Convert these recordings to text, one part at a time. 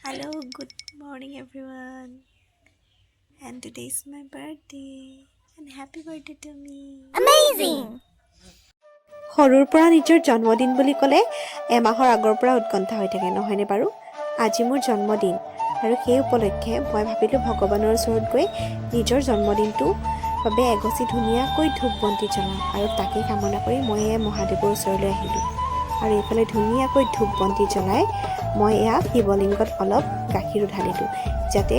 Hello, good morning everyone. And today is my birthday. And happy birthday to me. Amazing! সৰুৰ পৰা নিজৰ জন্মদিন বুলি ক'লে এমাহৰ আগৰ পৰা উৎকণ্ঠা হৈ থাকে নহয়নে বাৰু? আজি মোৰ জন্মদিন আৰু সেই উপলক্ষে মই ভাবিলোঁ ভগৱানৰ ওচৰত গৈ নিজৰ জন্মদিনটো বাবে এগছি ধুনীয়াকৈ ধূপ বন্তি জ্বলাম আৰু তাকে কামনা কৰি মই মহাদেৱৰ ওচৰলৈ আহিলোঁ। আৰু এইফালে ধুনীয়াকৈ ধূপ বন্তি জ্বলাই মই শিৱলিংগত অলপ গাখীৰ ঢালিলোঁ যাতে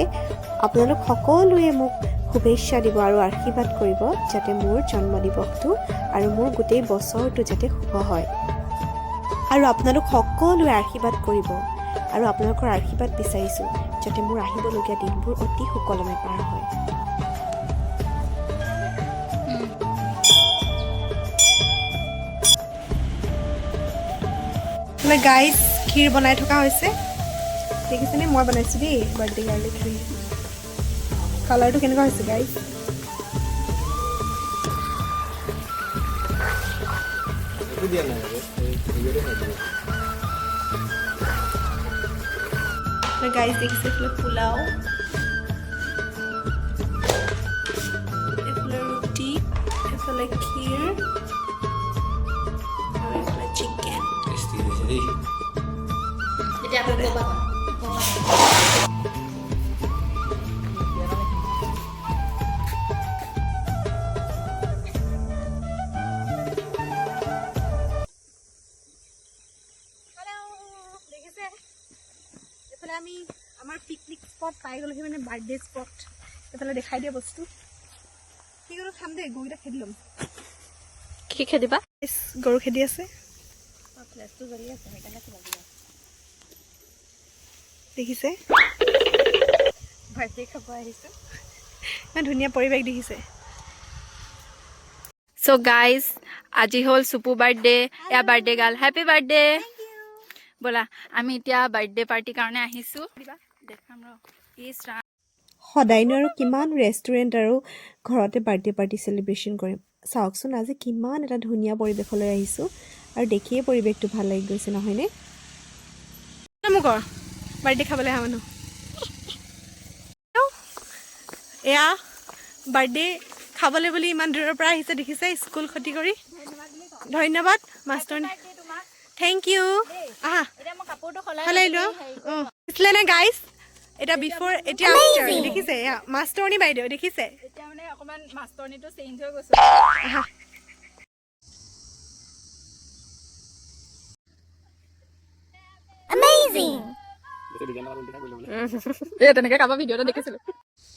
আপোনালোক সকলোৱে মোক শুভেচ্ছা দিব আৰু আশীৰ্বাদ কৰিব যাতে মোৰ জন্মদিৱসটো আৰু মোৰ গোটেই বছৰটো যাতে শুভ হয়। আৰু আপোনালোক সকলোৱে আশীৰ্বাদ কৰিব আৰু আপোনালোকৰ আশীৰ্বাদ বিচাৰিছোঁ যাতে মোৰ আহিবলগীয়া দিনবোৰ অতি সুকলমে পাৰ হয়। গাইজ ক্ষীৰ বনাই থকা হৈছে দেখিছেনে? মই বনাইছোঁ দেই বাৰ্থডে গাৰ্লি ক্ষীৰ। কালাৰটো কেনেকুৱা হৈছে গাইজ? গাইজ দেখিছে এইফালে পোলাও, এইফালে ৰুটি, এইফালে ক্ষীৰ আৰু এইফালে চিকেন। আমি আমাৰ পিকনিক স্পট পাই গ'লোহি, মানে বাৰ্থডে স্পট। এইফালে দেখাই দিয়া বস্তু কি গৰু খাম দেই, গৰুকেইটা খেদি ল'ম। কি খেদিবা? গৰু খেদি আছে, দেখিছে? বাৰ্থডে খাব আহিছোঁ। ইমান ধুনীয়া পৰিৱেশ দেখিছে। চ' গাইজ, আজি হ'ল চুপু বাৰ্থডে, ইয়াৰ বাৰ্থডে গাৰ্ল। Happy birthday! ব'লা আমি এতিয়া বাৰ্থডে পাৰ্টিৰ কাৰণে আহিছোঁ। দেখাম ৰ সদায়নো আৰু কিমান ৰেষ্টুৰেণ্ট আৰু ঘৰতে বাৰ্থডে পাৰ্টি চেলিব্ৰেশ্যন কৰিম। চাওকচোন আজি কিমান এটা ধুনীয়া পৰিৱেশলৈ আহিছোঁ আৰু দেখিয়ে পৰিৱেশটো ভাল লাগি গৈছে নহয়নে? মোক বাৰ্থডে খাবলৈ অহা মানুহ এয়া বাৰ্থডে খাবলৈ বুলি ইমান দূৰৰ পৰা আহিছে দেখিছে, স্কুল ক্ষতি কৰি। ধন্যবাদ মাষ্টৰনী, থেংক ইউ। আহা সলাই লোৱা। অঁ দিছিলে নে গাইজ? এতিয়া বিফৰ এতিয়া আফটাৰ দেখিছে, এয়া মাষ্টৰনী বাইদেউ দেখিছে। এতিয়া মানে অকমান মাষ্টৰনীটো চেঞ্জ হৈ গৈছে। আহা Amazing! তেনেকৈ কাৰোবাৰ ভিডিঅ'টো দেখিছিলোঁ।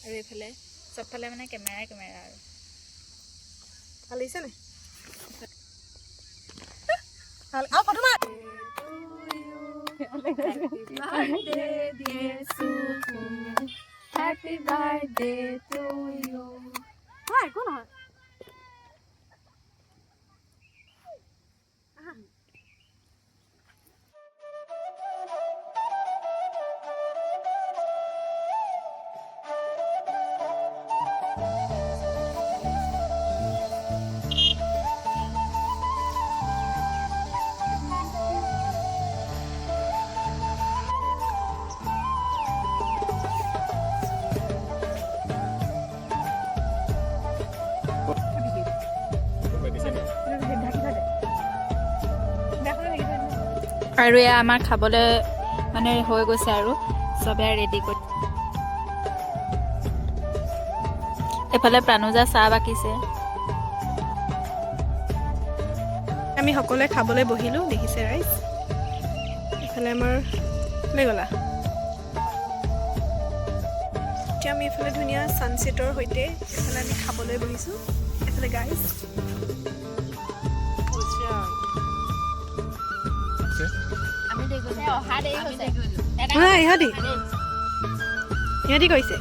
আৰু এইফালে চবফালে মানে কেমেৰা আৰু ভাল লাগিছে নে? Happy birthday to you. একো নহয়। আৰু এয়া আমাৰ খাবলৈ মানে হৈ গৈছে আৰু চবে ৰেডি কৰি। এফালে প্ৰাণুজা চাহ বাকিছে। আমি সকলোৱে খাবলৈ বহিলোঁ দেখিছে ৰাইজ। এইফালে আমাৰ লৈ গ'লা। এতিয়া আমি এইফালে ধুনীয়া ছানছেটৰ সৈতে এইফালে আমি খাবলৈ বহিছোঁ। এইফালে গাইজ ইহঁতি কৈছে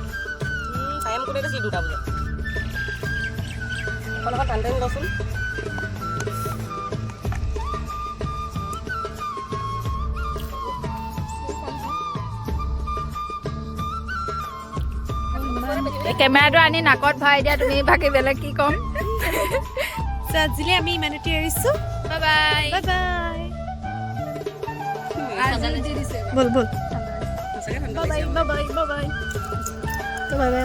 কেমেৰাটো আনি নাকত ভৰাই দিয়া তুমি, বাকী বেলেগ কি ক'ম। আজিলৈ আমি ইমানতে এৰিছোঁ। Bye bye bye bye. বল বল। Bye bye bye bye bye bye bye